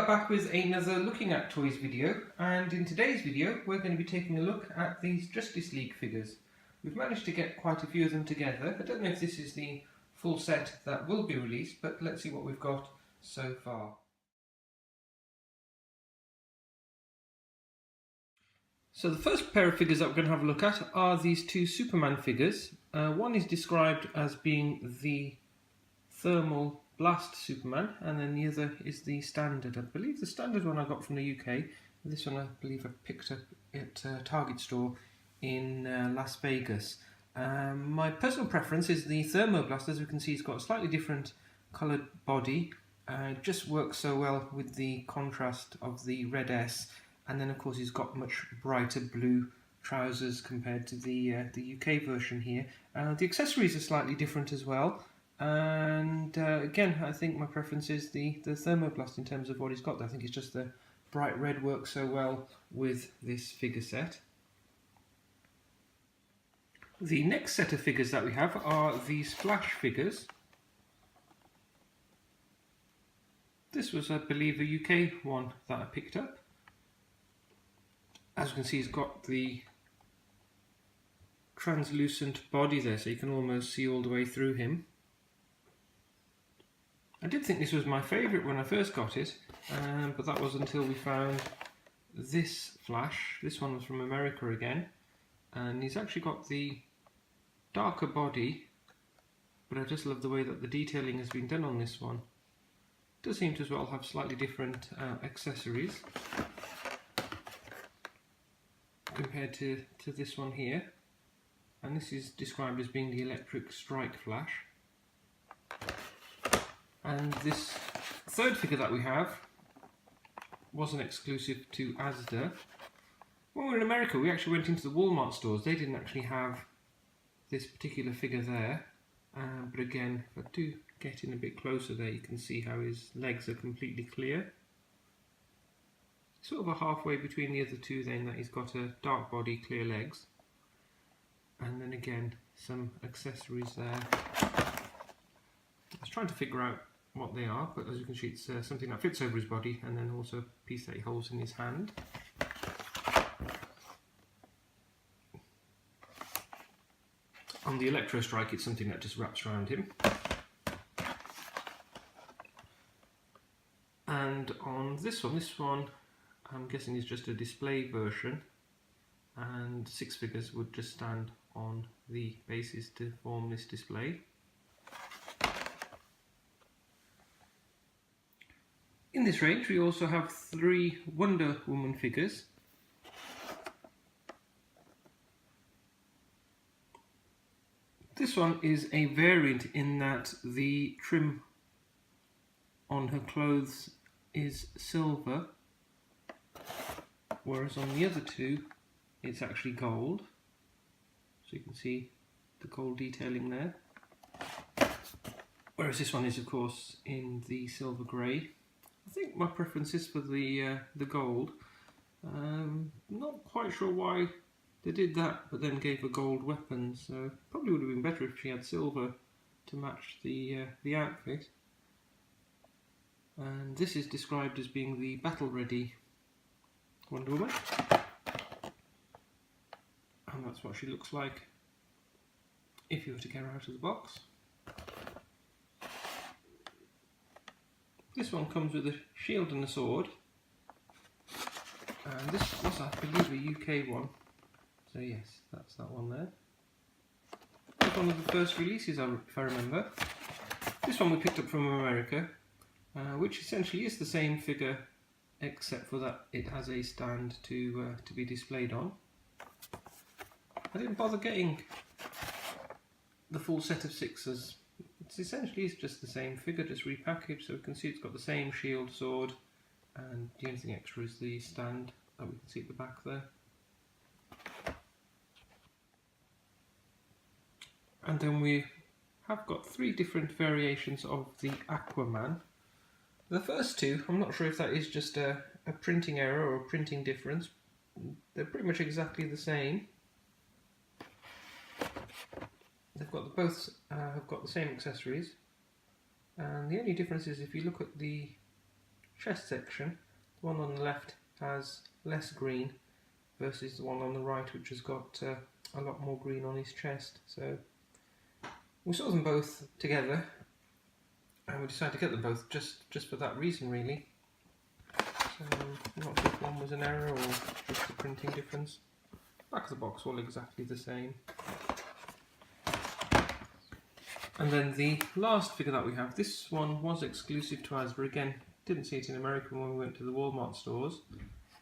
back with another Looking at Toys video, and in today's video we're going to be taking a look at these Justice League figures. We've managed to get quite a few of them together. I don't know if this is the full set that will be released, but let's see what we've got so far. So the first pair of figures that we're going to have a look at are these two Superman figures. One is described as being the thermal blast Superman, and then the other is the standard. I believe the standard one I got from the UK. This one I believe I picked up at a Target store in Las Vegas. My personal preference is the thermoblast. As we can see, it's got a slightly different coloured body. It just works so well with the contrast of the red S, and then of course he's got much brighter blue trousers compared to the UK version here. The accessories are slightly different as well. And again, I think my preference is the thermoblast in terms of what he's got. I think it's just the bright red works so well with this figure set. The next set of figures that we have are these Flash figures. This was, I believe, a UK one that I picked up. As you can see, he's got the translucent body there, so you can almost see all the way through him. I did think this was my favourite when I first got it, but that was until we found this Flash. This one was from America again, and he's actually got the darker body, but I just love the way that the detailing has been done on this one. It does seem to as well have slightly different accessories compared to this one here, and this is described as being the Electric Strike Flash. And this third figure that we have wasn't exclusive to Asda. When we were in America, we actually went into the Walmart stores. They didn't actually have this particular figure there. But again, if I do get in a bit closer there, you can see how his legs are completely clear. Sort of a halfway between the other two then, that he's got a dark body, clear legs. And then again, some accessories there. I was trying to figure out what they are, but as you can see, it's something that fits over his body, and then also a piece that he holds in his hand. On the Electro Strike, it's something that just wraps around him. And on this one I'm guessing is just a display version, and 6 figures would just stand on the basis to form this display. In this range we also have 3 Wonder Woman figures. This one is a variant in that the trim on her clothes is silver, whereas on the other two it's actually gold. So you can see the gold detailing there. Whereas this one is of course in the silver grey. I think my preference is for the gold. Not quite sure why they did that, but then gave a gold weapon. So probably would have been better if she had silver to match the outfit. And this is described as being the battle-ready Wonder Woman, and that's what she looks like if you were to get her out of the box. This one comes with a shield and a sword, and this was, I believe, a UK one, so yes, that's that one there. It's one of the first releases, if I remember. This one we picked up from America, which essentially is the same figure, except for that it has a stand to be displayed on. I didn't bother getting the full set of 6s. It's essentially just the same figure, just repackaged, so we can see it's got the same shield, sword, and the only thing extra is the stand that we can see at the back there. And then we have got 3 different variations of the Aquaman. The first 2, I'm not sure if that is just a printing error or a printing difference. They're pretty much exactly the same. They've got both have got the same accessories, and the only difference is if you look at the chest section. The one on the left has less green versus the one on the right, which has got a lot more green on his chest. So we saw them both together and we decided to get them both just for that reason, really. So I'm not sure if one was an error or just a printing difference. Back of the box all exactly the same. And then the last figure that we have, this one was exclusive to Asda. Again, didn't see it in America when we went to the Walmart stores.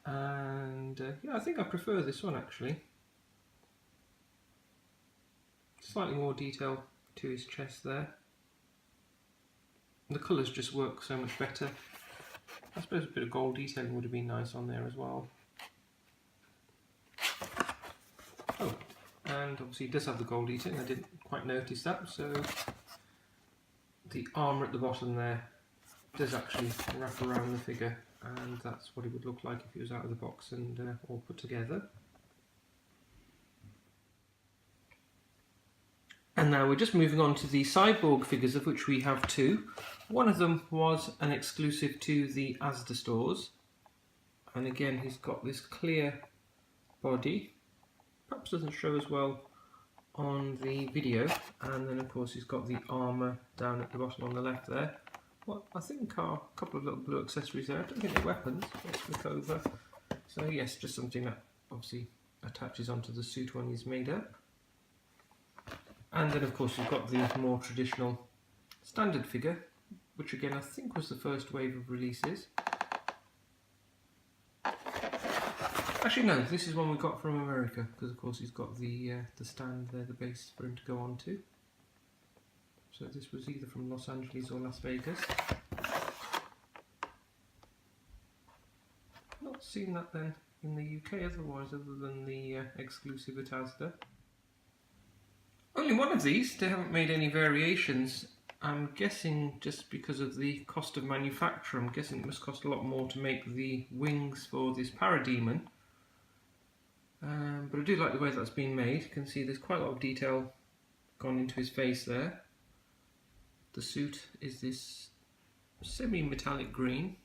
And yeah, I think I prefer this one actually. Slightly more detail to his chest there. The colours just work so much better. I suppose a bit of gold detailing would have been nice on there as well. Oh, and obviously it does have the gold detailing, I didn't quite notice that, so the armour at the bottom there does actually wrap around the figure, and that's what it would look like if it was out of the box and all put together. And now we're just moving on to the Cyborg figures, of which we have two. One of them was an exclusive to the Asda stores, and again he's got this clear body. Perhaps doesn't show as well on the video, and then of course he's got the armour down at the bottom on the left there. What I think are a couple of little blue accessories there. I don't think they're weapons. Let's look over. So yes, just something that obviously attaches onto the suit when he's made up. And then of course we've got the more traditional standard figure, which again I think was the first wave of releases. Actually no, this is one we got from America, because of course he's got the stand there, the base for him to go on to. So this was either from Los Angeles or Las Vegas. Not seen that then in the UK otherwise, other than the exclusive at Asda. Only one of these, they haven't made any variations. I'm guessing just because of the cost of manufacture, I'm guessing it must cost a lot more to make the wings for this Parademon. But I do like the way that's been made. You can see there's quite a lot of detail gone into his face there. The suit is this semi-metallic green.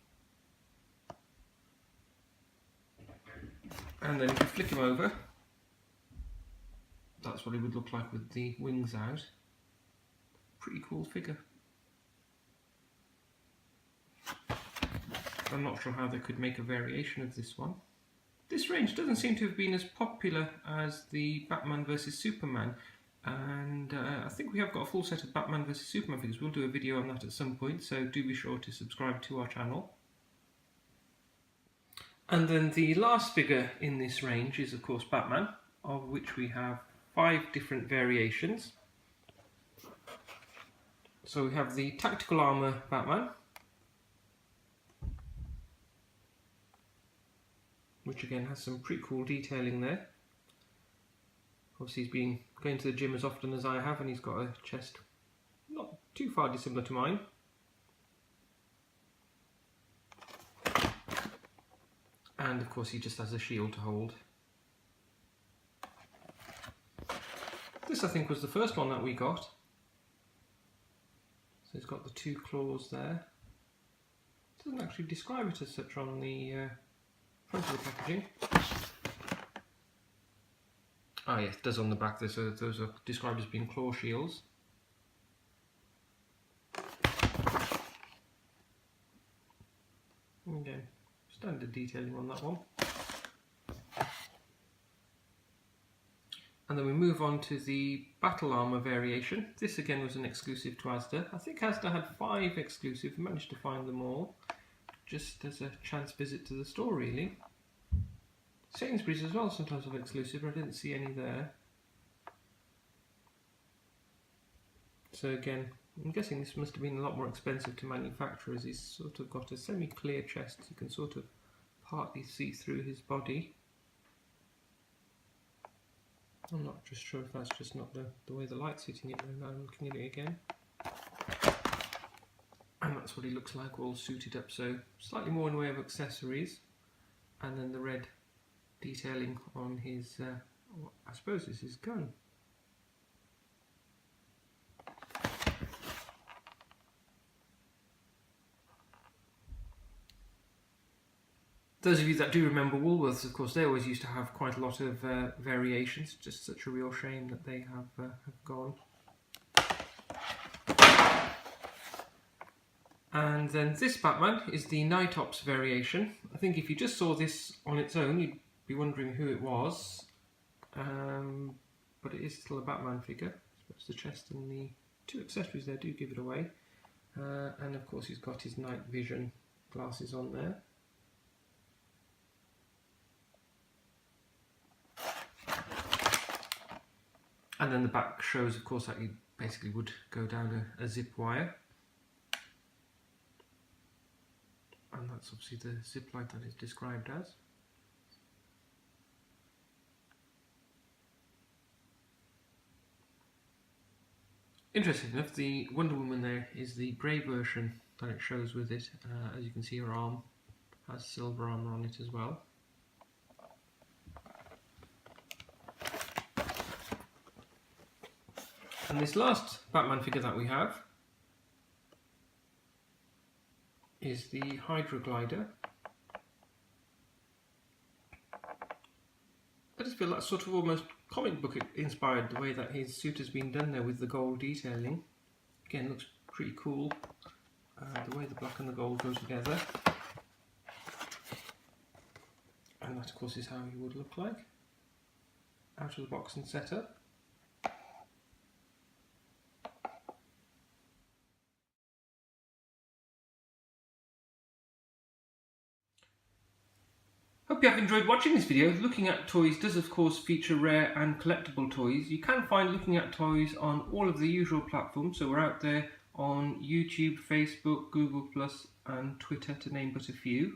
And then if you flick him over, that's what it would look like with the wings out. Pretty cool figure. I'm not sure how they could make a variation of this one. This range doesn't seem to have been as popular as the Batman vs Superman, and I think we have got a full set of Batman vs Superman figures. We'll do a video on that at some point, so do be sure to subscribe to our channel. And then the last figure in this range is of course Batman, of which we have 5 different variations. So we have the tactical armour Batman, which again has some pretty cool detailing there. Obviously he's been going to the gym as often as I have, and he's got a chest not too far dissimilar to mine. And of course he just has a shield to hold. This I think was the first one that we got. So he's got the 2 claws there. It doesn't actually describe it as such on the front of the packaging. Ah yes, it does on the back there, so those are described as being claw shields. Again, standard detailing on that one. And then we move on to the battle armour variation. This again was an exclusive to Asda. I think Asda had 5 exclusive, managed to find them all, just as a chance visit to the store really. Sainsbury's as well sometimes have exclusive, but I didn't see any there. So again, I'm guessing this must have been a lot more expensive to manufacture, as he's sort of got a semi-clear chest. You can sort of partly see through his body. I'm not just sure if that's just not the way the light's hitting it though. Now I'm looking at it again. And that's what he looks like all suited up, so slightly more in the way of accessories. And then the red detailing on his, I suppose it's his gun. Those of you that do remember Woolworths, of course, they always used to have quite a lot of variations. Just such a real shame that they have gone. And then this Batman is the Night Ops variation. I think if you just saw this on its own, you'd be wondering who it was. But it is still a Batman figure. I suppose the chest and the two accessories there do give it away. And of course he's got his night vision glasses on there. And then the back shows, of course, that you basically would go down a zip wire. And that's obviously the zip line that it's described as. Interesting enough, the Wonder Woman there is the grey version that it shows with it. As you can see, her arm has silver armour on it as well. And this last Batman figure that we have is the Hydra Glider. I just feel that's sort of almost comic book inspired, the way that his suit has been done there with the gold detailing. Again, looks pretty cool, the way the black and the gold go together. And that of course is how he would look like out of the box and set up. Hope you have enjoyed watching this video. Looking at Toys does of course feature rare and collectible toys. You can find Looking at Toys on all of the usual platforms, so we're out there on YouTube, Facebook, Google+, and Twitter, to name but a few.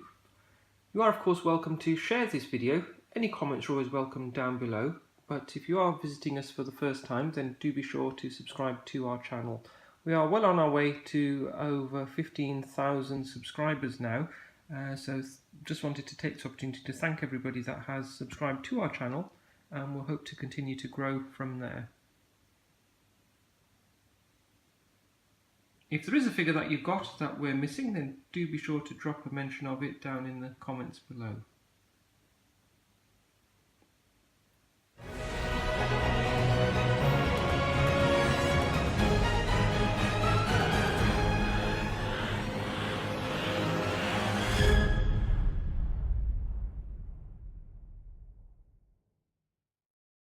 You are of course welcome to share this video. Any comments are always welcome down below, but if you are visiting us for the first time, then do be sure to subscribe to our channel. We are well on our way to over 15,000 subscribers now. So just wanted to take this opportunity to thank everybody that has subscribed to our channel, and we'll hope to continue to grow from there. If there is a figure that you've got that we're missing, then do be sure to drop a mention of it down in the comments below.